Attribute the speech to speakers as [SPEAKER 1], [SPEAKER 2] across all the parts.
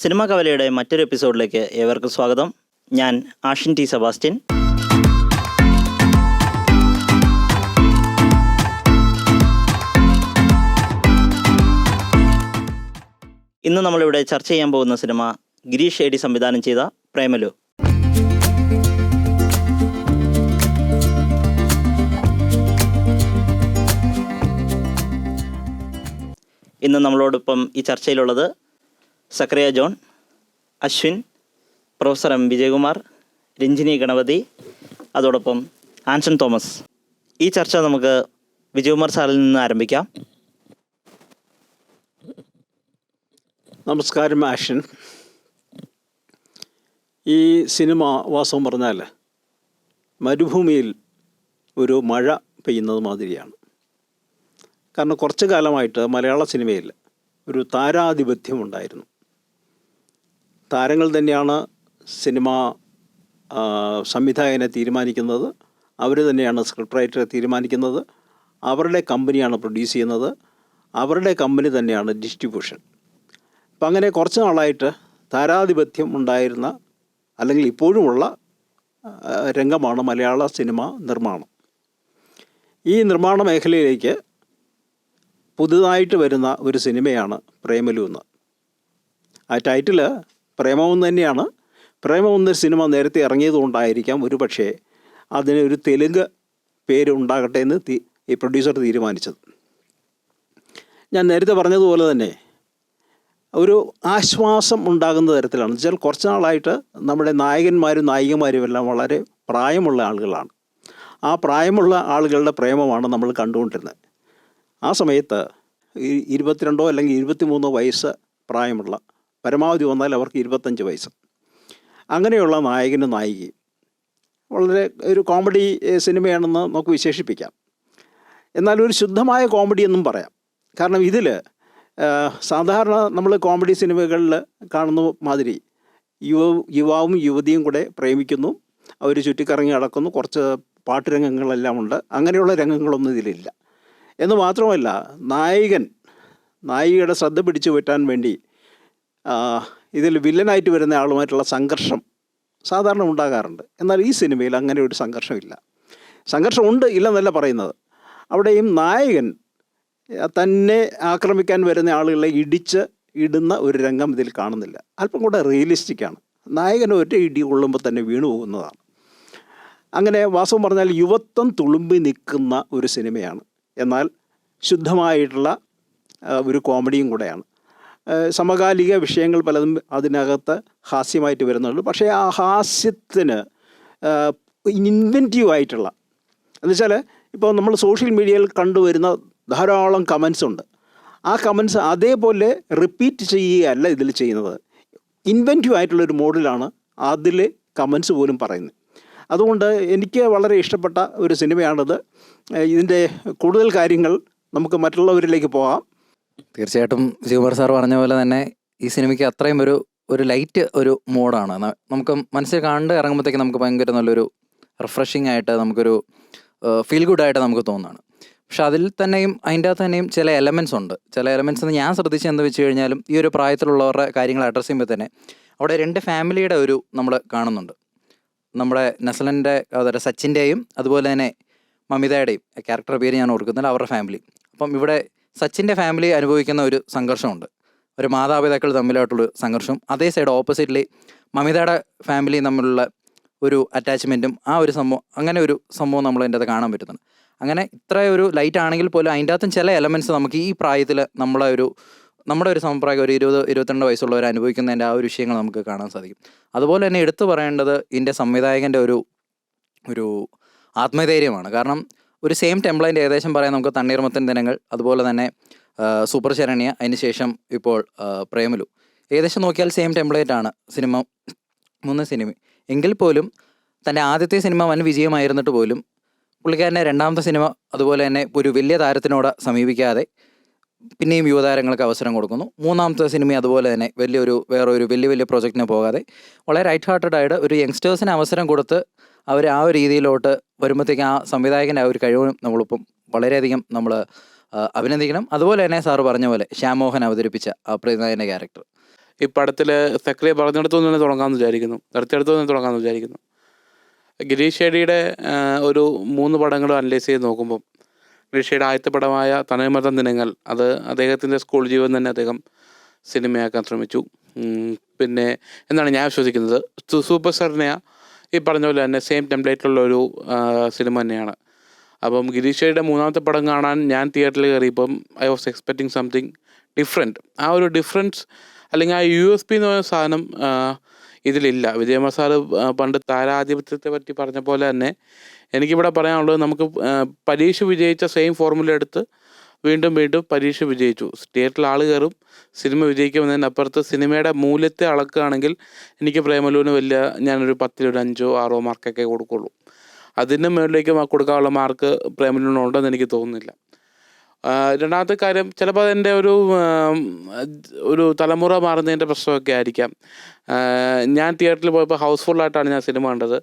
[SPEAKER 1] Cinema കവലയുടെ മറ്റൊരു എപ്പിസോഡിലേക്ക് ഏവർക്കും സ്വാഗതം. ഞാൻ ആഷിൻ ടി സെബാസ്റ്റ്യൻ. ഇന്ന് നമ്മളിവിടെ ചർച്ച ചെയ്യാൻ പോകുന്ന സിനിമ ഗിരീഷ് ഏടി സംവിധാനം ചെയ്ത പ്രേമലു. ഇന്ന് നമ്മളോടൊപ്പം ഈ ചർച്ചയിലുള്ളത് Zakariya John, Ashwin, professor M Vijayakumar, Ranjini Ganapathi, അതോടൊപ്പം ആൻസൺ തോമസ്. ഈ ചർച്ച നമുക്ക് വിജയകുമാർ സാറിൽ നിന്ന് ആരംഭിക്കാം.
[SPEAKER 2] നമസ്കാരം ആഷൻ. ഈ സിനിമ വാസ്തവം പറഞ്ഞാൽ മരുഭൂമിയിൽ ഒരു മഴ പെയ്യുന്നത് മാതിരിയാണ്. കാരണം കുറച്ചു കാലമായിട്ട് മലയാള സിനിമയിൽ ഒരു താരാധിപത്യം ഉണ്ടായിരുന്നു. താരങ്ങൾ തന്നെയാണ് സിനിമ സംവിധായകനെ തീരുമാനിക്കുന്നത്, അവർ തന്നെയാണ് സ്ക്രിപ്റ്റ് റൈറ്ററെ തീരുമാനിക്കുന്നത്, അവരുടെ കമ്പനിയാണ് പ്രൊഡ്യൂസ് ചെയ്യുന്നത്, അവരുടെ കമ്പനി തന്നെയാണ് ഡിസ്ട്രിബ്യൂഷൻ. അപ്പം അങ്ങനെ കുറച്ച് നാളായിട്ട് താരാധിപത്യം ഉണ്ടായിരുന്ന അല്ലെങ്കിൽ ഇപ്പോഴുമുള്ള രംഗമാണ് മലയാള സിനിമ നിർമ്മാണം. ഈ നിർമ്മാണ മേഖലയിലേക്ക് പുതുതായിട്ട് വരുന്ന ഒരു സിനിമയാണ് പ്രേമലു എന്ന്. ആ ടൈറ്റില് പ്രേമമെന്ന് തന്നെയാണ്. പ്രേമമെന്നൊരു സിനിമ നേരത്തെ ഇറങ്ങിയതുകൊണ്ടായിരിക്കാം ഒരു പക്ഷേ അതിനൊരു തെലുങ്ക് പേര് ഉണ്ടാകട്ടെ എന്ന് ഈ പ്രൊഡ്യൂസർ തീരുമാനിച്ചത്. ഞാൻ നേരത്തെ പറഞ്ഞതുപോലെ തന്നെ ഒരു ആശ്വാസം ഉണ്ടാകുന്ന തരത്തിലാണ്. എന്നുവെച്ചാൽ കുറച്ച് നാളായിട്ട് നമ്മുടെ നായകന്മാരും നായികമാരും എല്ലാം വളരെ പ്രായമുള്ള ആളുകളാണ്. ആ പ്രായമുള്ള ആളുകളുടെ പ്രേമമാണ് നമ്മൾ കണ്ടുകൊണ്ടിരുന്നത്. ആ സമയത്ത് 22 അല്ലെങ്കിൽ 23 വയസ്സ് പ്രായമുള്ള, പരമാവധി വന്നാൽ അവർക്ക് 25 വയസ്സ്, അങ്ങനെയുള്ള നായകനും നായികയും വളരെ ഒരു കോമഡി സിനിമയാണെന്ന് നമുക്ക് വിശേഷിപ്പിക്കാം. എന്നാൽ ഒരു ശുദ്ധമായ കോമഡി എന്നും പറയാം. കാരണം ഇതിൽ സാധാരണ നമ്മൾ കോമഡി സിനിമകളിൽ കാണുന്ന മാതിരി യുവാവും യുവതിയും കൂടെ പ്രേമിക്കുന്നു, അവർ ചുറ്റിക്കറങ്ങി നടക്കുന്നു, കുറച്ച് പാട്ടുരംഗങ്ങളെല്ലാം ഉണ്ട്. അങ്ങനെയുള്ള രംഗങ്ങളൊന്നും ഇതിലില്ല. എന്ന് മാത്രമല്ല, നായികയുടെ ശ്രദ്ധ പിടിച്ചു പറ്റാൻ വേണ്ടി ഇതിൽ വില്ലനായിട്ട് വരുന്ന ആളുമായിട്ടുള്ള സംഘർഷം സാധാരണ ഉണ്ടാകാറുണ്ട്. എന്നാൽ ഈ സിനിമയിൽ അങ്ങനെ ഒരു സംഘർഷമില്ല. സംഘർഷമുണ്ട്, ഇല്ലെന്നല്ല പറയുന്നത്. അവിടെയും നായകൻ തന്നെ ആക്രമിക്കാൻ വരുന്ന ആളുകളെ ഇടുന്ന ഒരു രംഗം ഇതിൽ കാണുന്നില്ല. അല്പം കൂടെ റിയലിസ്റ്റിക്കാണ്. നായകന് ഒറ്റ ഇടി കൊള്ളുമ്പോൾ തന്നെ വീണു പോകുന്നതാണ്. അങ്ങനെ വാസ്തവം പറഞ്ഞാൽ യുവത്വം തുളുമ്പി നിൽക്കുന്ന ഒരു സിനിമയാണ്. എന്നാൽ ശുദ്ധമായിട്ടുള്ള ഒരു കോമഡിയും കൂടെയാണ്. സമകാലിക വിഷയങ്ങൾ പലതും അതിനകത്ത് ഹാസ്യമായിട്ട് വരുന്നുണ്ട്. പക്ഷേ ആ ഹാസ്യത്തിന് ഇൻവെൻറ്റീവായിട്ടുള്ള, എന്നുവെച്ചാൽ ഇപ്പോൾ നമ്മൾ സോഷ്യൽ മീഡിയയിൽ കണ്ടുവരുന്ന ധാരാളം കമൻസ് ഉണ്ട്. ആ കമൻസ് അതേപോലെ റിപ്പീറ്റ് ചെയ്യുകയല്ല ഇതിൽ ചെയ്യുന്നത്. ഇൻവെൻറ്റീവ് ആയിട്ടുള്ളൊരു മോഡിലാണ് അതിൽ കമൻസ് പോലും പറയുന്നത്. അതുകൊണ്ട് എനിക്ക് വളരെ ഇഷ്ടപ്പെട്ട ഒരു സിനിമയാണിത്. ഇതിൻ്റെ കൂടുതൽ കാര്യങ്ങൾ നമുക്ക് മറ്റുള്ളവരിലേക്ക് പോകാം.
[SPEAKER 3] തീർച്ചയായിട്ടും വിജയകുമാർ സാർ പറഞ്ഞ പോലെ തന്നെ ഈ സിനിമയ്ക്ക് അത്രയും ഒരു ലൈറ്റ് ഒരു മോഡാണ്. നമുക്ക് മനസ്സിൽ കണ്ട് ഇറങ്ങുമ്പോഴത്തേക്ക് നമുക്ക് ഭയങ്കര നല്ലൊരു റിഫ്രഷിംഗ് ആയിട്ട് നമുക്കൊരു ഫീൽ ഗുഡായിട്ട് നമുക്ക് തോന്നുന്നതാണ്. പക്ഷെ അതിൽ തന്നെയും അതിൻ്റെ അകത്ത് തന്നെയും ചില എലമെൻറ്റ്സ് ഉണ്ട്. ചില എലമെൻറ്റ്സ് ഞാൻ ശ്രദ്ധിച്ചത് എന്താ വെച്ച് കഴിഞ്ഞാലും, ഈ ഒരു പ്രായത്തിലുള്ളവരുടെ കാര്യങ്ങൾ അഡ്രസ്സ് ചെയ്യുമ്പോൾ തന്നെ അവിടെ 2 ഫാമിലിയുടെ നമ്മൾ കാണുന്നുണ്ട്. നമ്മുടെ നസ്ലൻ്റെ അതായത് സച്ചിൻ്റെയും അതുപോലെ തന്നെ മമിതയുടെയും ക്യാരക്ടർ പേര് ഞാൻ ഓർക്കുന്നില്ല, അവരുടെ ഫാമിലി. അപ്പം ഇവിടെ സച്ചിൻ്റെ ഫാമിലി അനുഭവിക്കുന്ന ഒരു സംഘർഷമുണ്ട്, ഒരു മാതാപിതാക്കൾ തമ്മിലായിട്ടുള്ള സംഘർഷം. അതേ സൈഡ് ഓപ്പോസിറ്റ്ലി മമിതയുടെ ഫാമിലി തമ്മിലുള്ള ഒരു അറ്റാച്ച്മെൻറ്റും ആ ഒരു സംഭവം, അങ്ങനെ ഒരു സംഭവം നമ്മൾ അതിൻ്റെ അത് കാണാൻ പറ്റുന്നുണ്ട്. അങ്ങനെ ഇത്ര ഒരു ലൈറ്റ് ആണെങ്കിൽ പോലും അതിൻ്റെ അകത്തും ചില എലമെൻറ്റ്സ് നമുക്ക് ഈ പ്രായത്തിൽ നമ്മുടെ ഒരു സമപ്രായം ഒരു 20-22 വയസ്സുള്ളവർ അനുഭവിക്കുന്നതിൻ്റെ ആ ഒരു വിഷയങ്ങൾ നമുക്ക് കാണാൻ സാധിക്കും. അതുപോലെ തന്നെ എടുത്തു പറയേണ്ടത് ഇതിൻ്റെ സംവിധായകൻ്റെ ഒരു ആത്മധൈര്യമാണ്. കാരണം ഒരു സെയിം ടെംപ്ലേറ്റ് ഏകദേശം പറയാൻ നമുക്ക് തണ്ണീർമത്തൻ ദിനങ്ങൾ, അതുപോലെ തന്നെ സൂപ്പർ ശരണ്യ, അതിന് ശേഷം ഇപ്പോൾ പ്രേമലു, ഏകദേശം നോക്കിയാൽ സെയിം ടെംപ്ലേറ്റ് ആണ് സിനിമ 3 സിനിമ. എങ്കിൽ പോലും തൻ്റെ ആദ്യത്തെ സിനിമ വൻ വിജയമായിരുന്നിട്ട് പോലും പുള്ളിക്കാരൻ്റെ രണ്ടാമത്തെ സിനിമ അതുപോലെ തന്നെ ഒരു വലിയ താരത്തിനോട് സമീപിക്കാതെ പിന്നെയും യുവതാരങ്ങൾക്ക് അവസരം കൊടുക്കുന്നു. 3ാമത്തെ സിനിമ അതുപോലെ തന്നെ വേറൊരു വലിയ പ്രോജക്റ്റിന് പോകാതെ വളരെ റൈറ്റ് ഹാർട്ടഡ് ആയിട്ട് ഒരു യങ്സ്റ്റേഴ്സിന് അവസരം കൊടുത്ത് അവർ ആ ഒരു രീതിയിലോട്ട് വരുമ്പോഴത്തേക്കും ആ സംവിധായകൻ്റെ ആ ഒരു കഴിവും നമ്മളിപ്പം വളരെയധികം അഭിനന്ദിക്കണം. അതുപോലെ തന്നെ സാറ് പറഞ്ഞ പോലെ ശ്യാം മോഹൻ അവതരിപ്പിച്ച ആ പ്രതിനായകൻ്റെ ക്യാരക്ടർ
[SPEAKER 4] ഈ പടത്തിൽ സക്രിയ പറഞ്ഞിടത്തു നിന്ന് തന്നെ തുടങ്ങാമെന്ന് വിചാരിക്കുന്നു, അടുത്തടുത്ത് തന്നെ തുടങ്ങാമെന്ന് വിചാരിക്കുന്നു. ഗിരീഷ് ഷെഡിയുടെ ഒരു 3 പടങ്ങളും അനലൈസ് ചെയ്ത് നോക്കുമ്പം ഗിരീഷ് ഷെഡിയുടെ ആദ്യത്തെ പടമായ തണ്ണീർമത്തൻ ദിനങ്ങൾ, അത് അദ്ദേഹത്തിൻ്റെ സ്കൂൾ ജീവിതം തന്നെ അദ്ദേഹം സിനിമയാക്കാൻ ശ്രമിച്ചു. പിന്നെ എന്നാണ് ഞാൻ വിശ്വസിക്കുന്നത്. സൂപ്പർ സർനെയ ഈ പറഞ്ഞ പോലെ തന്നെ സെയിം ടെംപ്ലേറ്റിലുള്ള ഒരു സിനിമ തന്നെയാണ്. അപ്പം ഗിരീഷ് ഷെഡിയുടെ 3ാമത്തെ പടം കാണാൻ ഞാൻ തിയേറ്ററിൽ കയറിയപ്പം I was expecting something different. ആ ഒരു ഡിഫറൻസ് അല്ലെങ്കിൽ ആ USP എന്ന് പറയുന്ന സാധനം ഇതിലില്ല. വിജയകുമാർ സാറ് പണ്ട് താരാധിപത്യത്തെ പറ്റി പറഞ്ഞ പോലെ തന്നെ എനിക്കിവിടെ പറയാനുള്ളത്, നമുക്ക് പരീക്ഷ വിജയിച്ച സെയിം ഫോർമുല എടുത്ത് വീണ്ടും വീണ്ടും പരീക്ഷ വിജയിച്ചു. തിയേറ്ററിൽ ആൾ കയറും, സിനിമ വിജയിക്കുമെന്നതിനപ്പുറത്ത് സിനിമയുടെ മൂല്യത്തെ അളക്കുകയാണെങ്കിൽ എനിക്ക് പ്രേമലുവിന് വലിയ ഞാനൊരു 10 ഒരു 5 6 മാർക്കൊക്കെ കൊടുക്കുള്ളൂ. അതിന് മുകളിലേക്ക് കൊടുക്കാനുള്ള മാർക്ക് പ്രേമലുവിനുണ്ടെന്ന് എനിക്ക് തോന്നുന്നില്ല. രണ്ടാമത്തെ കാര്യം, ചിലപ്പോൾ അതെൻ്റെ ഒരു തലമുറ മാറുന്നതിൻ്റെ പ്രശ്നമൊക്കെ ആയിരിക്കാം. ഞാൻ തിയേറ്ററിൽ പോയപ്പോൾ ഹൗസ്ഫുള്ളായിട്ടാണ് ഞാൻ സിനിമ കണ്ടത്.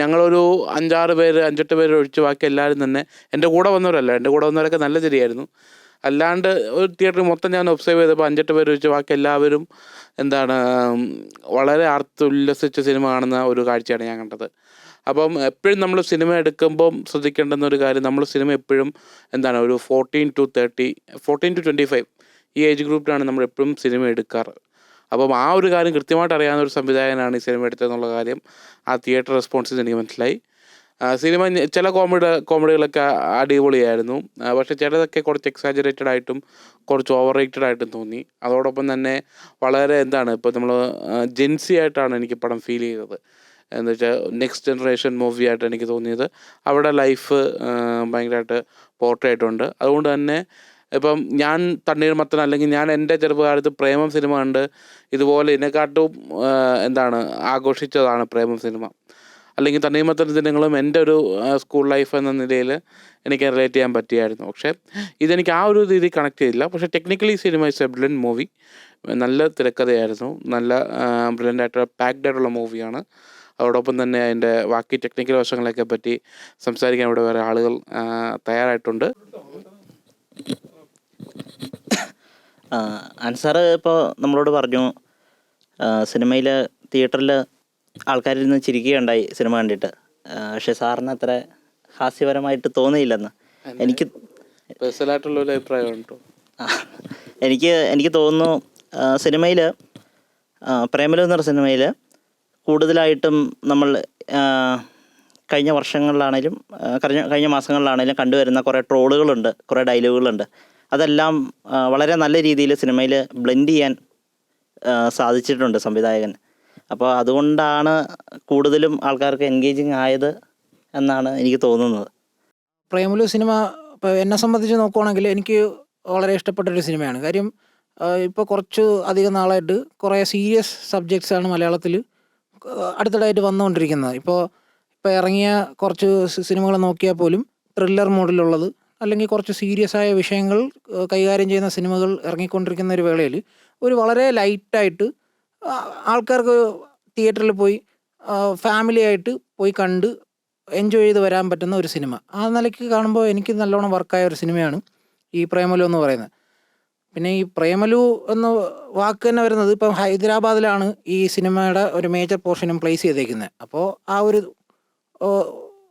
[SPEAKER 4] ഞങ്ങളൊരു 5-6 പേര് 5-8 പേര് ഒഴിച്ച് ബാക്കി എല്ലാവരും തന്നെ എൻ്റെ കൂടെ വന്നവരല്ല, എൻ്റെ കൂടെ വന്നവരൊക്കെ നല്ല ശരിയായിരുന്നു. അല്ലാണ്ട് ഒരു തിയേറ്ററിൽ മൊത്തം ഞാൻ ഒബ്സർവ് ചെയ്തപ്പോൾ 5-8 പേര് ഒഴിച്ച് ബാക്കി എല്ലാവരും വളരെ ഉല്ലസിച്ച സിനിമ കാണുന്ന ഒരു കാഴ്ചയാണ് ഞാൻ കണ്ടത്. അപ്പം എപ്പോഴും നമ്മൾ സിനിമ എടുക്കുമ്പം ശ്രദ്ധിക്കേണ്ടുന്ന ഒരു കാര്യം, നമ്മൾ സിനിമ എപ്പോഴും ഒരു 14 to 25 ഈ ഏജ് ഗ്രൂപ്പിലാണ് നമ്മൾ എപ്പോഴും സിനിമ എടുക്കാറ്. അപ്പം ആ ഒരു കാര്യം കൃത്യമായിട്ട് അറിയാവുന്ന ഒരു സംവിധായകനാണ് ഈ സിനിമ എടുത്തതെന്നുള്ള കാര്യം ആ തിയേറ്റർ റെസ്പോൺസിൽ എനിക്ക് മനസ്സിലായി. സിനിമ ചില കോമഡികളൊക്കെ അടിപൊളിയായിരുന്നു, പക്ഷേ ചിലതൊക്കെ കുറച്ച് എക്സാജറേറ്റഡ് ആയിട്ടും കുറച്ച് ഓവർ റേറ്റഡ് ആയിട്ടും തോന്നി. അതോടൊപ്പം തന്നെ വളരെ ഇപ്പോൾ നമ്മൾ ജെൻസി ആയിട്ടാണ് എനിക്ക് പടം ഫീൽ ചെയ്തത്. എന്ന് വെച്ചാൽ നെക്സ്റ്റ് ജനറേഷൻ മൂവി ആയിട്ട് എനിക്ക് തോന്നിയത്. അവിടെ ലൈഫ് ഭയങ്കരമായിട്ട് പോർട്രേ ആയിട്ടുണ്ട്. അതുകൊണ്ട് തന്നെ ഇപ്പം ഞാൻ തണ്ണീർമത്തൻ അല്ലെങ്കിൽ ഞാൻ എൻ്റെ ചെറുപ്പകാലത്ത് പ്രേമം സിനിമ കണ്ട് ഇതുപോലെ ഇതിനെക്കാട്ടും ആഘോഷിച്ചതാണ് പ്രേമം സിനിമ. അല്ലെങ്കിൽ തണ്ണീർമത്തൻ ദിനങ്ങളും എൻ്റെ ഒരു സ്കൂൾ ലൈഫ് എന്ന നിലയിൽ എനിക്ക് റിലേറ്റ് ചെയ്യാൻ പറ്റിയായിരുന്നു. പക്ഷേ ഇതെനിക്ക് ആ ഒരു രീതി കണക്ട് ചെയ്തില്ല. പക്ഷേ technically cinema is A brilliant movie. നല്ല തിരക്കഥയായിരുന്നു, നല്ല ബ്രില്യൻ്റ് ആയിട്ടുള്ള പാക്ഡ് ആയിട്ടുള്ള മൂവിയാണ്. അതോടൊപ്പം തന്നെ അതിൻ്റെ ബാക്കി ടെക്നിക്കൽ വശങ്ങളെയൊക്കെ പറ്റി സംസാരിക്കാൻ ഇവിടെ വേറെ ആളുകൾ തയ്യാറായിട്ടുണ്ട്.
[SPEAKER 1] അൻസാറ് ഇപ്പോൾ നമ്മളോട് പറഞ്ഞു സിനിമയിൽ തിയേറ്ററിൽ ആൾക്കാരിരുന്ന് ചിരിക്കുകയുണ്ടായി സിനിമ കണ്ടിട്ട്. പക്ഷേ സാറിന് അത്ര ഹാസ്യപരമായിട്ട് തോന്നിയില്ലെന്ന് എനിക്ക്
[SPEAKER 4] പേഴ്സണലായിട്ടുള്ളൊരു അഭിപ്രായം ഉണ്ടോ?
[SPEAKER 1] എനിക്ക് തോന്നുന്നു. സിനിമയിൽ പ്രേമലു എന്ന സിനിമയിൽ കൂടുതലായിട്ടും നമ്മൾ കഴിഞ്ഞ വർഷങ്ങളിലാണേലും കഴിഞ്ഞ മാസങ്ങളിലാണേലും കണ്ടുവരുന്ന കുറേ ട്രോളുകളുണ്ട്, കുറേ ഡയലോഗുകളുണ്ട്. അതെല്ലാം വളരെ നല്ല രീതിയിൽ സിനിമയിൽ ബ്ലെൻഡ് ചെയ്യാൻ സാധിച്ചിട്ടുണ്ട് സംവിധായകൻ. അപ്പോൾ അതുകൊണ്ടാണ് കൂടുതലും ആൾക്കാർക്ക് എൻഗേജിങ് ആയത് എന്നാണ് എനിക്ക് തോന്നുന്നത്.
[SPEAKER 5] പ്രേമലു സിനിമ ഇപ്പോൾ എന്നെ സംബന്ധിച്ച് നോക്കുവാണെങ്കിൽ എനിക്ക് വളരെ ഇഷ്ടപ്പെട്ടൊരു സിനിമയാണ്. കാര്യം ഇപ്പോൾ കുറച്ച് അധികം നാളായിട്ട് കുറേ സീരിയസ് സബ്ജക്ട്സാണ് മലയാളത്തിൽ അടുത്തിടെയായിട്ട് വന്നുകൊണ്ടിരിക്കുന്നത്. ഇപ്പോൾ ഇറങ്ങിയ കുറച്ച് സിനിമകൾ നോക്കിയാൽ പോലും ത്രില്ലർ മോഡിലുള്ളത് അല്ലെങ്കിൽ കുറച്ച് സീരിയസ് ആയ വിഷയങ്ങൾ കൈകാര്യം ചെയ്യുന്ന സിനിമകൾ ഇറങ്ങിക്കൊണ്ടിരിക്കുന്ന ഒരു വേളയിൽ ഒരു വളരെ ലൈറ്റായിട്ട് ആൾക്കാർക്ക് തിയേറ്ററിൽ പോയി ഫാമിലിയായിട്ട് പോയി കണ്ട് എൻജോയ് ചെയ്ത് വരാൻ പറ്റുന്ന ഒരു സിനിമ. ആ നിലയ്ക്ക് കാണുമ്പോൾ എനിക്ക് നല്ലോണം വർക്കായ ഒരു സിനിമയാണ് ഈ പ്രേമലു എന്ന് പറയുന്നത്. പിന്നെ ഈ പ്രേമലു എന്ന വാക്ക് തന്നെ വരുന്നത് ഇപ്പം ഹൈദരാബാദിലാണ് ഈ സിനിമയുടെ ഒരു മേജർ പോർഷനും പ്ലേസ് ചെയ്തേക്കുന്നത്. അപ്പോൾ ആ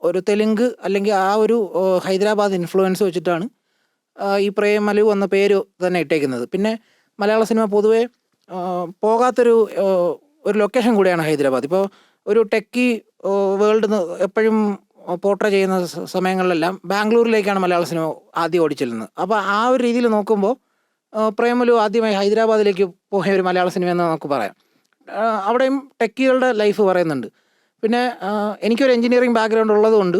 [SPEAKER 5] ഒരു തെലുങ്ക് അല്ലെങ്കിൽ ആ ഒരു ഹൈദരാബാദ് ഇൻഫ്ലുവൻസ് വെച്ചിട്ടാണ് ഈ പ്രേമലു എന്ന പേര് തന്നെ ഇട്ടേക്കുന്നത്. പിന്നെ മലയാള സിനിമ പൊതുവെ പോകാത്തൊരു ലൊക്കേഷൻ കൂടിയാണ് ഹൈദരാബാദ്. ഇപ്പോൾ ഒരു ടെക്കി വേൾഡ് എപ്പോഴും പോർട്രേ ചെയ്യുന്ന സമയങ്ങളിലെല്ലാം ബാംഗ്ലൂരിലേക്കാണ് മലയാള സിനിമ ആദ്യം ഓടിച്ചെല്ലുന്നത്. അപ്പോൾ ആ ഒരു രീതിയിൽ നോക്കുമ്പോൾ പ്രേമലു ആദ്യമായി ഹൈദരാബാദിലേക്ക് പോയ ഒരു മലയാള സിനിമ എന്ന് നമുക്ക് പറയാം. അവിടെയും ടെക്കികളുടെ ലൈഫ് പറയുന്നുണ്ട്. പിന്നെ എനിക്കൊരു എൻജിനീയറിംഗ് ബാക്ക്ഗ്രൗണ്ട് ഉള്ളതുകൊണ്ട്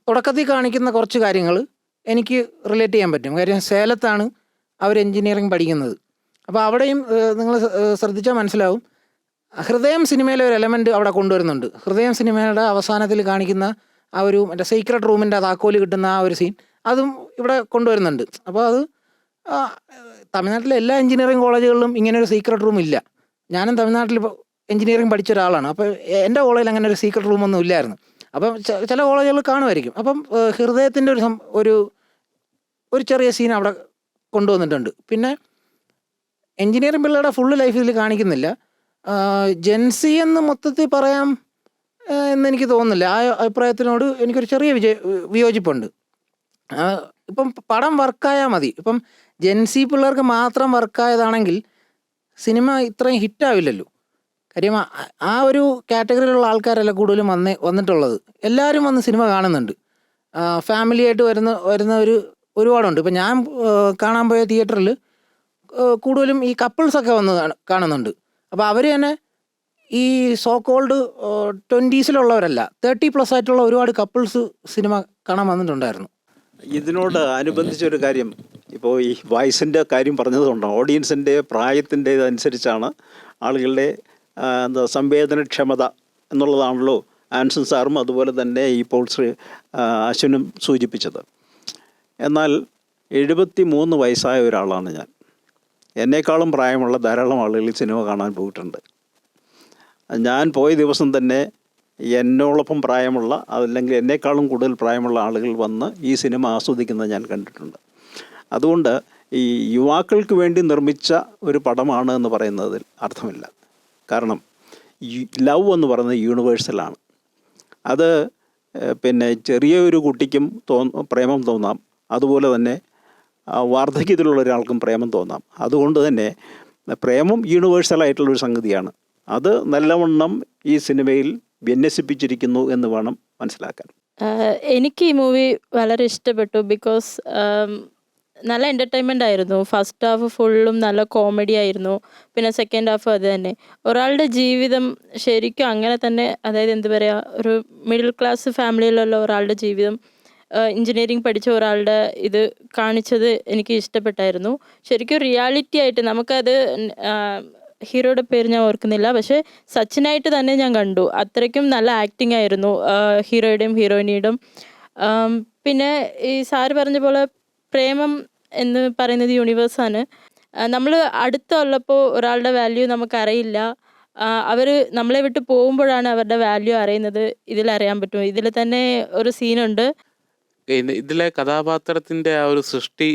[SPEAKER 5] തുടക്കത്തിൽ കാണിക്കുന്ന കുറച്ച് കാര്യങ്ങൾ എനിക്ക് റിലേറ്റ് ചെയ്യാൻ പറ്റും. കാര്യം സേലത്താണ് അവർ എൻജിനീയറിംഗ് പഠിക്കുന്നത്. അപ്പോൾ അവിടെയും നിങ്ങൾ ശ്രദ്ധിച്ചാൽ മനസ്സിലാവും, ഹൃദയം സിനിമയിലെ ഒരു എലമെൻറ്റ് അവിടെ കൊണ്ടുവരുന്നുണ്ട്. ഹൃദയം സിനിമയുടെ അവസാനത്തിൽ കാണിക്കുന്ന ആ ഒരു മറ്റേ സീക്രട്ട് റൂമിൻ്റെ താക്കോല് കിട്ടുന്ന ആ ഒരു സീൻ അതും ഇവിടെ കൊണ്ടുവരുന്നുണ്ട്. അപ്പോൾ അത് തമിഴ്നാട്ടിലെ എല്ലാ എൻജിനീയറിംഗ് കോളേജുകളിലും ഇങ്ങനൊരു സീക്രട്ട് റൂം ഇല്ല. ഞാനും തമിഴ്നാട്ടിൽ എൻജിനീയറിംഗ് പഠിച്ച ഒരാളാണ്. അപ്പോൾ എൻ്റെ കോളേജിൽ അങ്ങനെ ഒരു സീക്രട്ട് റൂമൊന്നും ഇല്ലായിരുന്നു. അപ്പം ചില കോളേജുകൾ കാണുമായിരിക്കും. അപ്പം ഹൃദയത്തിൻ്റെ ഒരു ചെറിയ സീൻ അവിടെ കൊണ്ടുവന്നിട്ടുണ്ട്. പിന്നെ എൻജിനീയറിംഗ് പിള്ളേരുടെ ഫുള്ള് ലൈഫ് ഇതിൽ കാണിക്കുന്നില്ല. ജെൻസി എന്ന് മൊത്തത്തിൽ പറയാം എന്നെനിക്ക് തോന്നുന്നില്ല. ആ അഭിപ്രായത്തിനോട് എനിക്കൊരു ചെറിയ വിയോജിപ്പുണ്ട്. ഇപ്പം പടം വർക്കായാൽ മതി. ഇപ്പം ജെൻസി പിള്ളേർക്ക് മാത്രം വർക്കായതാണെങ്കിൽ സിനിമ ഇത്രയും ഹിറ്റാവില്ലല്ലോ. കാര്യം ആ ഒരു കാറ്റഗറിയിലുള്ള ആൾക്കാരല്ല കൂടുതലും വന്നിട്ടുള്ളത്. എല്ലാവരും വന്ന് സിനിമ കാണുന്നുണ്ട്. ഫാമിലി ആയിട്ട് വരുന്നവർ ഒരുപാടുണ്ട്. ഇപ്പം ഞാൻ കാണാൻ പോയ തിയേറ്ററിൽ കൂടുതലും ഈ കപ്പിൾസൊക്കെ വന്ന് കാണുന്നുണ്ട്. അപ്പോൾ അവർ തന്നെ ഈ സോ കോൾഡ് 20s +30 ആയിട്ടുള്ള ഒരുപാട് കപ്പിൾസ് സിനിമ കാണാൻ വന്നിട്ടുണ്ടായിരുന്നു.
[SPEAKER 2] ഇതിനോട് അനുബന്ധിച്ചൊരു കാര്യം, ഇപ്പോൾ ഈ വയസ്സിൻ്റെ കാര്യം പറഞ്ഞതുകൊണ്ട് ഓഡിയൻസിൻ്റെ പ്രായത്തിൻ്റെ ഇതനുസരിച്ചാണ് ആളുകളുടെ സംവേദനക്ഷമത എന്നുള്ളതാണല്ലോ ആൻസൺ സാറും അതുപോലെ തന്നെ ഇപ്പോൾ അശ്വിനും സൂചിപ്പിച്ചത്. എന്നാൽ 73 വയസ്സായ ഒരാളാണ് ഞാൻ. എന്നേക്കാളും പ്രായമുള്ള ധാരാളം ആളുകൾ സിനിമ കാണാൻ പോയിട്ടുണ്ട്. ഞാൻ പോയ ദിവസം തന്നെ എന്നോടൊപ്പം പ്രായമുള്ള അല്ലെങ്കിൽ എന്നേക്കാളും കൂടുതൽ പ്രായമുള്ള ആളുകൾ വന്ന് ഈ സിനിമ ആസ്വദിക്കുന്നത് ഞാൻ കണ്ടിട്ടുണ്ട്. അതുകൊണ്ട് ഈ യുവാക്കൾക്ക് വേണ്ടി നിർമ്മിച്ച ഒരു പടമാണ് എന്ന് പറയുന്നതിൽ അർത്ഥമില്ല. കാരണം ലവ് എന്ന് പറയുന്നത് യൂണിവേഴ്സലാണ്. അത് പിന്നെ ചെറിയ ഒരു കുട്ടിക്കും പ്രേമം തോന്നാം, അതുപോലെ തന്നെ വാർദ്ധക്യത്തിലുള്ള ഒരാൾക്കും പ്രേമം തോന്നാം. അതുകൊണ്ട് തന്നെ പ്രേമം യൂണിവേഴ്സലായിട്ടുള്ളൊരു സംഗതിയാണ്. അത് നല്ലവണ്ണം ഈ സിനിമയിൽ വിന്യസിപ്പിച്ചിരിക്കുന്നു എന്ന് വേണം മനസ്സിലാക്കാൻ.
[SPEAKER 6] എനിക്ക് ഈ മൂവി വളരെ ഇഷ്ടപ്പെട്ടു. ബിക്കോസ് നല്ല എൻ്റർടൈൻമെൻ്റ് ആയിരുന്നു. ഫസ്റ്റ് ഹാഫ് ഫുള്ളും നല്ല കോമഡി ആയിരുന്നു. പിന്നെ സെക്കൻഡ് ഹാഫ് അത് തന്നെ. ഒരാളുടെ ജീവിതം ശരിക്കും അങ്ങനെ തന്നെ, അതായത് എന്താ പറയുക, ഒരു മിഡിൽ ക്ലാസ് ഫാമിലിയിലുള്ള ഒരാളുടെ ജീവിതം, എഞ്ചിനീയറിംഗ് പഠിച്ച ഒരാളുടെ ഇത് കാണിച്ചത് എനിക്ക് ഇഷ്ടപ്പെട്ടായിരുന്നു. ശരിക്കും റിയാലിറ്റി ആയിട്ട് നമുക്കത്, ഹീറോയുടെ പേര് ഞാൻ ഓർക്കുന്നില്ല, പക്ഷേ സച്ചിനായിട്ട് തന്നെ ഞാൻ കണ്ടു. അത്രയ്ക്കും നല്ല ആക്ടിങ് ആയിരുന്നു ഹീറോയുടെയും ഹീറോയിനിയുടെയും. പിന്നെ ഈ സാറ് പറഞ്ഞ പോലെ പ്രേമം എന്ന് പറയുന്നത് യൂണിവേഴ്സാണ്. നമ്മൾ അടുത്തുള്ളപ്പോൾ ഒരാളുടെ വാല്യൂ നമുക്കറിയില്ല. അവർ നമ്മളെ വിട്ട് പോകുമ്പോഴാണ് അവരുടെ വാല്യൂ അറിയുന്നത്. ഇതിലറിയാൻ പറ്റും. ഇതിൽ തന്നെ ഒരു സീനുണ്ട്.
[SPEAKER 4] ഇതിലെ കഥാപാത്രത്തിൻ്റെ ആ ഒരു സൃഷ്ടി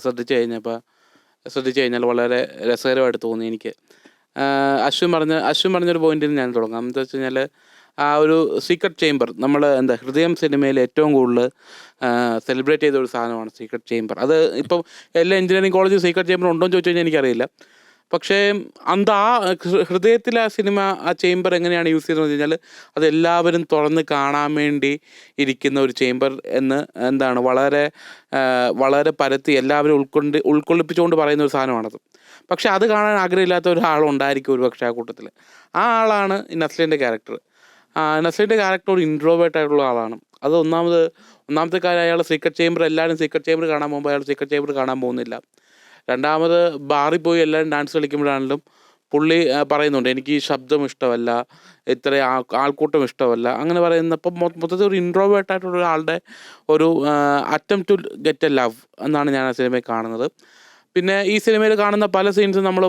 [SPEAKER 4] ശ്രദ്ധിച്ചു കഴിഞ്ഞാൽ വളരെ രസകരമായിട്ട് തോന്നി എനിക്ക്. അശ്വിൻ പറഞ്ഞൊരു പോയിന്റിൽ ഞാൻ തുടങ്ങാം. എന്താ വെച്ച് കഴിഞ്ഞാൽ, ആ ഒരു സീക്രട്ട് ചേംബർ, നമ്മൾ ഹൃദയം സിനിമയിൽ ഏറ്റവും കൂടുതൽ സെലിബ്രേറ്റ് ചെയ്ത ഒരു സാധനമാണ് സീക്രട്ട് ചേംബർ. അത് ഇപ്പം എല്ലാ എഞ്ചിനീയറിംഗ് കോളേജിൽ സീക്രട്ട് ചേംബർ ഉണ്ടോ എന്ന് ചോദിച്ചു കഴിഞ്ഞാൽ എനിക്കറിയില്ല. പക്ഷേ ഹൃദയത്തിൽ ആ സിനിമ ആ ചേംബർ എങ്ങനെയാണ് യൂസ് ചെയ്തതെന്ന് വെച്ച് കഴിഞ്ഞാൽ, അതെല്ലാവരും തുറന്ന് കാണാൻ വേണ്ടി ഇരിക്കുന്ന ഒരു ചേംബർ എന്ന് വളരെ പരത്തി എല്ലാവരും ഉൾക്കൊള്ളിപ്പിച്ചുകൊണ്ട് പറയുന്ന ഒരു സാധനമാണത്. പക്ഷെ അത് കാണാൻ ആഗ്രഹമില്ലാത്ത ഒരാളുണ്ടായിരിക്കും ഒരു പക്ഷേ ആ കൂട്ടത്തിൽ. ആ ആളാണ് ഈ നസ്ലിൻ്റെ ക്യാരക്ടർ. നസ്ലിൻ്റെ ക്യാരക്ടർ ഒരു ഇൻട്രോവേർട്ട് ആയിട്ടുള്ള ആളാണ്. അത് ഒന്നാമത്തെ കാര്യം, അയാൾ സീക്രട്ട് ചേംബർ, എല്ലാവരും സീക്രട്ട് ചേംബർ കാണാൻ പോകുമ്പോൾ അയാൾ സീക്രട്ട് ചേംബർ കാണാൻ പോകുന്നില്ല. രണ്ടാമത് ബാറിൽ പോയി എല്ലാവരും ഡാൻസ് കളിക്കുമ്പോഴാണെങ്കിലും പുള്ളി പറയുന്നുണ്ട്, എനിക്ക് ഈ ശബ്ദം ഇഷ്ടമല്ല, ഇത്ര ആൾക്കൂട്ടം ഇഷ്ടമല്ല, അങ്ങനെ പറയുന്നപ്പം മൊത്തത്തിൽ ഒരു ഇൻട്രോവേർട്ട് ആയിട്ടുള്ള ഒരാളുടെ ഒരു attempt to get a love എന്നാണ് ഞാൻ ആ സിനിമയിൽ കാണുന്നത്. പിന്നെ ഈ സിനിമയിൽ കാണുന്ന പല സീൻസും നമ്മൾ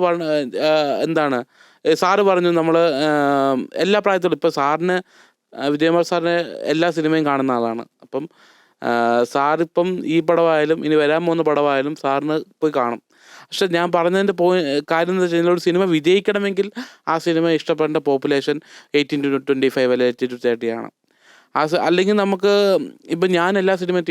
[SPEAKER 4] സാറ് പറഞ്ഞു, നമ്മൾ എല്ലാ പ്രായത്തിലും, ഇപ്പോൾ സാറിന് വിജയകുമാർ സാറിന് എല്ലാ സിനിമയും കാണുന്ന ആളാണ്. അപ്പം സാറിപ്പം ഈ പടമായാലും ഇനി വരാൻ പോകുന്ന പടമായാലും സാറിന് പോയി കാണും. പക്ഷെ ഞാൻ പറഞ്ഞതിൻ്റെ കാര്യം എന്ന് വെച്ച് കഴിഞ്ഞാൽ, ഒരു സിനിമ വിജയിക്കണമെങ്കിൽ ആ സിനിമ ഇഷ്ടപ്പെടേണ്ട പോപ്പുലേഷൻ 18 to 25 അല്ലെങ്കിൽ 18 to 30 ആണ്. അല്ലെങ്കിൽ നമുക്ക് ഇപ്പം ഞാൻ എല്ലാ സിനിമയും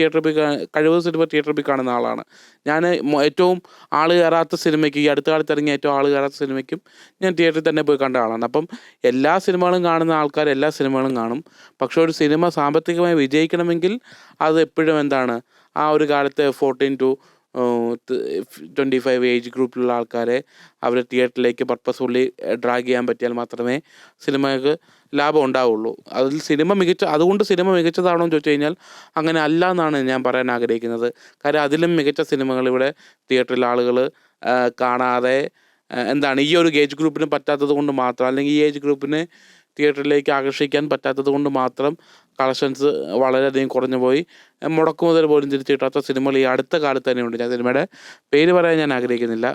[SPEAKER 4] കഴിവ് സിനിമ തിയേറ്ററിൽ പോയി കാണുന്ന ആളാണ്. ഞാൻ ഏറ്റവും ആൾ കയറാത്ത സിനിമയ്ക്ക്, ഈ അടുത്ത കാലത്ത് ഇറങ്ങിയ ഏറ്റവും ആൾ കയറാത്ത സിനിമയ്ക്കും ഞാൻ തിയേറ്ററിൽ തന്നെ പോയി കണ്ട ആളാണ്. അപ്പം എല്ലാ സിനിമകളും കാണുന്ന ആൾക്കാർ എല്ലാ സിനിമകളും കാണും. പക്ഷെ ഒരു സിനിമ സാമ്പത്തികമായി വിജയിക്കണമെങ്കിൽ അത് എപ്പോഴും ആ ഒരു കാലത്ത് 14 to 25 ഏജ് ഗ്രൂപ്പിലുള്ള ആൾക്കാരെ അവർ തിയേറ്ററിലേക്ക് പർപ്പസ്ഫുള്ളി ഡ്രാഗ് ചെയ്യാൻ പറ്റിയാൽ മാത്രമേ സിനിമയ്ക്ക് ലാഭം ഉണ്ടാവുള്ളൂ. അതുകൊണ്ട് സിനിമ മികച്ചതാണോ എന്ന് ചോദിച്ചു കഴിഞ്ഞാൽ അങ്ങനെ അല്ല എന്നാണ് ഞാൻ പറയാൻ ആഗ്രഹിക്കുന്നത്. കാര്യം അതിലും മികച്ച സിനിമകൾ ഇവിടെ തിയേറ്ററിൽ ആളുകൾ കാണാതെ ഈ ഒരു ഏജ് ഗ്രൂപ്പിന് പറ്റാത്തത് കൊണ്ട് മാത്രം, അല്ലെങ്കിൽ ഈ ഏജ് ഗ്രൂപ്പിനെ തിയേറ്ററിലേക്ക് ആകർഷിക്കാൻ പറ്റാത്തത് കൊണ്ട് മാത്രം കളക്ഷൻസ് വളരെയധികം കുറഞ്ഞു പോയി. മുടക്കുമുതൽ പോലും തിരിച്ചു കിട്ടാത്ത സിനിമകൾ ഈ അടുത്ത കാലത്ത് തന്നെയുണ്ട്. ഞാൻ സിനിമയുടെ പേര് പറയാൻ ഞാൻ ആഗ്രഹിക്കുന്നില്ല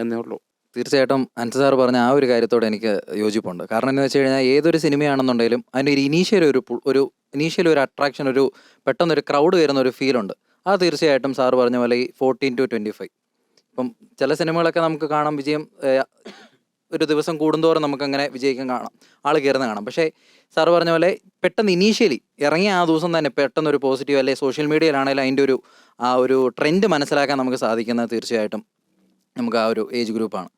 [SPEAKER 4] എന്നേ ഉള്ളൂ.
[SPEAKER 3] തീർച്ചയായിട്ടും അൻസർ സാർ പറഞ്ഞ ആ ഒരു കാര്യത്തോട് എനിക്ക് യോജിപ്പുണ്ട്. കാരണം എന്ന് വെച്ച് കഴിഞ്ഞാൽ, ഏതൊരു സിനിമയാണെന്നുണ്ടെങ്കിലും അതിൻ്റെ ഒരു ഇനീഷ്യൽ ഒരു അട്രാക്ഷൻ, പെട്ടെന്നൊരു ക്രൗഡ് വരുന്ന ഒരു ഫീലുണ്ട്. അത് തീർച്ചയായിട്ടും സാർ പറഞ്ഞ പോലെ ഈ 14 to 25 ഇപ്പം ചില സിനിമകളൊക്കെ നമുക്ക് കാണാം വിജയം ഒരു ദിവസം കൂടുന്തോറും നമുക്കങ്ങനെ വിജയിക്കാൻ കാണാം, ആൾ കയറുന്ന കാണാം. പക്ഷേ സാറ് പറഞ്ഞ പോലെ പെട്ടെന്ന് ഇനീഷ്യലി ഇറങ്ങിയ ആ ദിവസം തന്നെ പെട്ടെന്നൊരു പോസിറ്റീവ് അല്ലെങ്കിൽ സോഷ്യൽ മീഡിയയിലാണെങ്കിലും അതിൻ്റെ ഒരു ട്രെൻഡ് മനസ്സിലാക്കാൻ നമുക്ക് സാധിക്കുന്നത് തീർച്ചയായിട്ടും നമുക്ക് ആ ഒരു ഏജ് ഗ്രൂപ്പാണ്.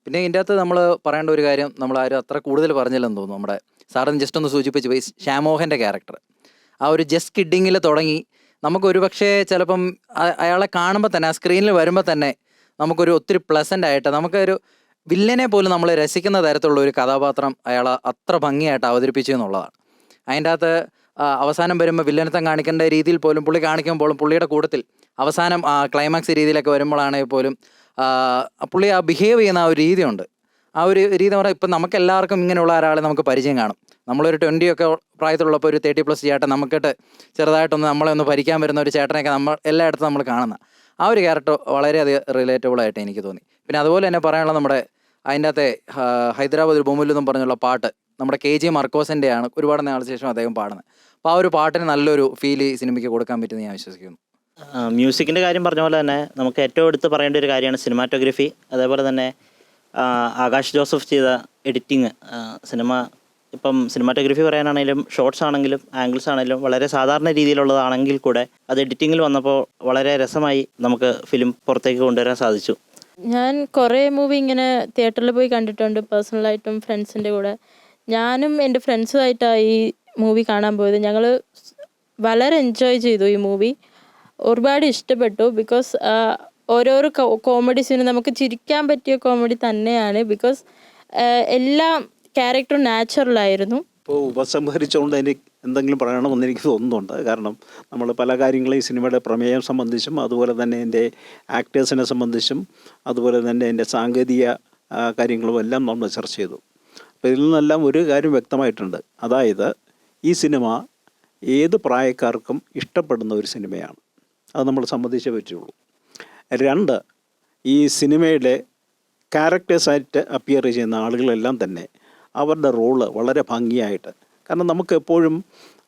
[SPEAKER 3] പിന്നെ ഇതിൻ്റെ അകത്ത് നമ്മൾ പറയേണ്ട ഒരു കാര്യം നമ്മൾ ആരും അത്ര കൂടുതൽ പറഞ്ഞില്ലെന്ന് തോന്നുന്നു. നമ്മുടെ സാറിന് ജസ്റ്റ് ഒന്ന് സൂചിപ്പിച്ച് പോയി ശ്യാമോഹൻ്റെ ക്യാരക്ടർ ആ ഒരു ജസ്റ്റ് കിഡിങ്ങിൽ തുടങ്ങി നമുക്കൊരു പക്ഷേ ചിലപ്പം അയാളെ കാണുമ്പോൾ തന്നെ ആ സ്ക്രീനിൽ വരുമ്പോൾ തന്നെ നമുക്കൊരു ഒത്തിരി പ്ലസൻ്റ് ആയിട്ട് നമുക്കൊരു വില്ലനെ പോലും നമ്മൾ രസിക്കുന്ന തരത്തിലുള്ള ഒരു കഥാപാത്രം അയാൾ അത്ര ഭംഗിയായിട്ട് അവതരിപ്പിച്ചു എന്നുള്ളതാണ്. അതിൻ്റെ അകത്ത് അവസാനം വരുമ്പോൾ വില്ലനത്തം കാണിക്കേണ്ട രീതിയിൽ പോലും പുള്ളി കാണിക്കുമ്പോഴും പുള്ളിയുടെ കൂട്ടത്തിൽ അവസാനം ക്ലൈമാക്സ് രീതിയിലൊക്കെ വരുമ്പോഴാണെങ്കിൽ പോലും പുള്ളി ആ ബിഹേവ് ചെയ്യുന്ന ആ ഒരു രീതിയുണ്ട്. ആ ഒരു രീതി എന്ന് പറഞ്ഞാൽ ഇപ്പം നമുക്ക് എല്ലാവർക്കും ഇങ്ങനെയുള്ള ഒരാളെ നമുക്ക് പരിചയം കാണും. നമ്മളൊരു 20 ഒക്കെ പ്രായത്തിലുള്ളപ്പോൾ ഒരു 30+ ചേട്ടൻ നമുക്കിട്ട് ചെറുതായിട്ടൊന്ന് നമ്മളെ ഒന്ന് ഭരിക്കാൻ വരുന്ന ഒരു ചേട്ടനെയൊക്കെ നമ്മൾ എല്ലായിടത്തും നമ്മൾ കാണുന്ന ആ ഒരു ക്യാരക്ടർ വളരെയധികം റിലേറ്റബിൾ ആയിട്ട് എനിക്ക് തോന്നി. പിന്നെ അതുപോലെ തന്നെ പറയാനുള്ള നമ്മുടെ അതിൻ്റെ അകത്തെ ഹൈദരാബാദ് ഒരു ബൊമ്മലു എന്നും പറഞ്ഞുള്ള പാട്ട് നമ്മുടെ KG മർക്കോസിൻ്റെയാണ്, ഒരുപാട് നാളിന് ശേഷം അദ്ദേഹം പാടുന്നത്. അപ്പോൾ ആ ഒരു പാട്ടിന് നല്ലൊരു ഫീൽ ഈ സിനിമയ്ക്ക് കൊടുക്കാൻ പറ്റുമെന്ന് ഞാൻ വിശ്വസിക്കുന്നു.
[SPEAKER 1] മ്യൂസിക്കിൻ്റെ കാര്യം പറഞ്ഞ പോലെ തന്നെ നമുക്ക് ഏറ്റവും എടുത്ത് പറയേണ്ട ഒരു കാര്യമാണ് സിനിമാറ്റോഗ്രഫി. അതേപോലെ തന്നെ ആകാശ് ജോസഫ് ചെയ്ത എഡിറ്റിങ്. സിനിമ ഇപ്പം സിനിമാറ്റോഗ്രഫി പറയാനാണെങ്കിലും ഷോർട്സ് ആണെങ്കിലും ആംഗിൾസ് ആണെങ്കിലും വളരെ സാധാരണ രീതിയിലുള്ളതാണെങ്കിൽ കൂടെ അത് എഡിറ്റിങ്ങിൽ വന്നപ്പോൾ വളരെ രസമായി നമുക്ക് ഫിലിം പുറത്തേക്ക് കൊണ്ടുവരാൻ സാധിച്ചു.
[SPEAKER 6] ഞാൻ കുറേ മൂവി ഇങ്ങനെ തിയേറ്ററിൽ പോയി കണ്ടിട്ടുണ്ട്, പേഴ്സണലായിട്ടും ഫ്രണ്ട്സിൻ്റെ കൂടെ. ഞാനും എൻ്റെ ഫ്രണ്ട്സുമായിട്ടാണ് ഈ മൂവി കാണാൻ പോയത്. ഞങ്ങൾ വളരെ എൻജോയ് ചെയ്തു ഈ മൂവി, ഒരുപാട് ഇഷ്ടപ്പെട്ടു. ബിക്കോസ് ഓരോരോ കോമഡീസിന് നമുക്ക് ചിരിക്കാൻ പറ്റിയ കോമഡി തന്നെയാണ്. ബിക്കോസ് എല്ലാ ക്യാരക്ടറും നാച്ചുറലായിരുന്നു.
[SPEAKER 2] ഇപ്പോൾ ഉപസംഹരിച്ചുകൊണ്ട് എനിക്ക് എന്തെങ്കിലും പറയണമെന്ന് എനിക്ക് തോന്നുന്നുണ്ട്. കാരണം നമ്മൾ പല കാര്യങ്ങളും ഈ സിനിമയുടെ പ്രമേയം സംബന്ധിച്ചും അതുപോലെ തന്നെ എൻ്റെ ആക്ടേഴ്സിനെ സംബന്ധിച്ചും അതുപോലെ തന്നെ എൻ്റെ സാങ്കേതിക കാര്യങ്ങളും എല്ലാം നമ്മൾ ചർച്ച ചെയ്തു. അപ്പോൾ ഇതിൽ നിന്നെല്ലാം ഒരു കാര്യം വ്യക്തമായിട്ടുണ്ട്. അതായത് ഈ സിനിമ ഏത് പ്രായക്കാർക്കും ഇഷ്ടപ്പെടുന്ന ഒരു സിനിമയാണ്. അത് നമ്മൾ സമ്മതിച്ചേ പറ്റുള്ളൂ. 2, ഈ സിനിമയുടെ ക്യാരക്ടേഴ്സായിട്ട് അപ്പിയർ ചെയ്യുന്ന ആളുകളെല്ലാം തന്നെ അവരുടെ റോള് വളരെ ഭംഗിയായിട്ട്, കാരണം നമുക്ക് എപ്പോഴും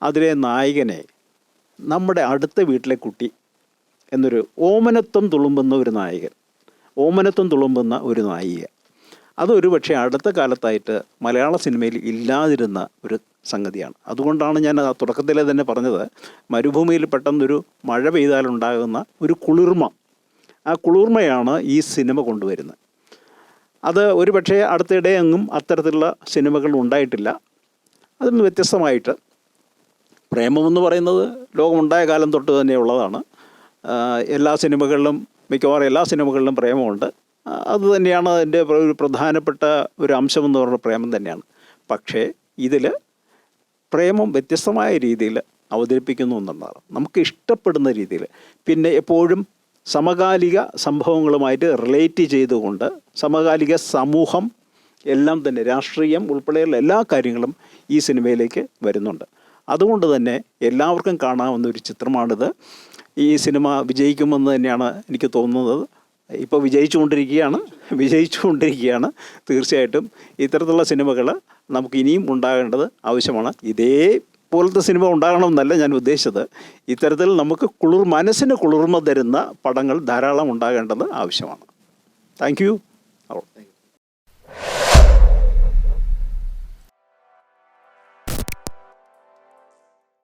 [SPEAKER 2] അതിലെ നായകനെ നമ്മുടെ അടുത്ത വീട്ടിലെ കുട്ടി എന്നൊരു ഓമനത്വം തുളുമ്പുന്ന ഒരു നായകൻ, ഓമനത്വം തുളുമ്പുന്ന ഒരു നായിക, അതൊരു പക്ഷേ അടുത്ത കാലത്തായിട്ട് മലയാള സിനിമയിൽ ഇല്ലാതിരുന്ന ഒരു സംഗതിയാണ്. അതുകൊണ്ടാണ് ഞാൻ ആ തുടക്കത്തിലെ തന്നെ പറഞ്ഞത്, മരുഭൂമിയിൽ പെട്ടെന്നൊരു മഴ പെയ്താലുണ്ടാകുന്ന ഒരു കുളിർമ, ആ കുളിർമയാണ് ഈ സിനിമ കൊണ്ടുവരുന്നത്. അത് ഒരു പക്ഷേ അടുത്തിടെ എങ്ങും അത്തരത്തിലുള്ള സിനിമകൾ ഉണ്ടായിട്ടില്ല. അതിൽ നിന്ന് വ്യത്യസ്തമായിട്ട് പ്രേമമെന്ന് പറയുന്നത് ലോകമുണ്ടായ കാലം തൊട്ട് തന്നെ ഉള്ളതാണ്. എല്ലാ സിനിമകളിലും, മിക്കവാറും എല്ലാ സിനിമകളിലും പ്രേമമുണ്ട്. അത് തന്നെയാണ് അതിൻ്റെ ഒരു പ്രധാനപ്പെട്ട ഒരു അംശമെന്ന് പറഞ്ഞ പ്രേമം തന്നെയാണ്. പക്ഷേ ഇതിൽ പ്രേമം വ്യത്യസ്തമായ രീതിയിൽ അവതരിപ്പിക്കുന്നു എന്നുള്ളതാണ്, നമുക്ക് ഇഷ്ടപ്പെടുന്ന രീതിയിൽ. പിന്നെ എപ്പോഴും സമകാലിക സംഭവങ്ങളുമായിട്ട് റിലേറ്റ് ചെയ്തുകൊണ്ട് സമകാലിക സമൂഹം എല്ലാം തന്നെ, രാഷ്ട്രീയം ഉൾപ്പെടെയുള്ള എല്ലാ കാര്യങ്ങളും ഈ സിനിമയിലേക്ക് വരുന്നുണ്ട്. അതുകൊണ്ട് തന്നെ എല്ലാവർക്കും കാണാവുന്ന ഒരു ചിത്രമാണിത്. ഈ സിനിമ വിജയിക്കുമെന്ന് തന്നെയാണ് എനിക്ക് തോന്നുന്നത്. ഇപ്പോൾ വിജയിച്ചുകൊണ്ടിരിക്കുകയാണ്. തീർച്ചയായിട്ടും ഇത്തരത്തിലുള്ള സിനിമകൾ നമുക്ക് ഇനിയും ഉണ്ടാകേണ്ടത് ആവശ്യമാണ്. ഇതേപോലത്തെ സിനിമ ഉണ്ടാകണമെന്നല്ല ഞാൻ ഉദ്ദേശിച്ചത്, ഇത്തരത്തിൽ നമുക്ക് മനസ്സിന് കുളിർമ തരുന്ന പടങ്ങൾ ധാരാളം ഉണ്ടാകേണ്ടത് ആവശ്യമാണ്. Thank you.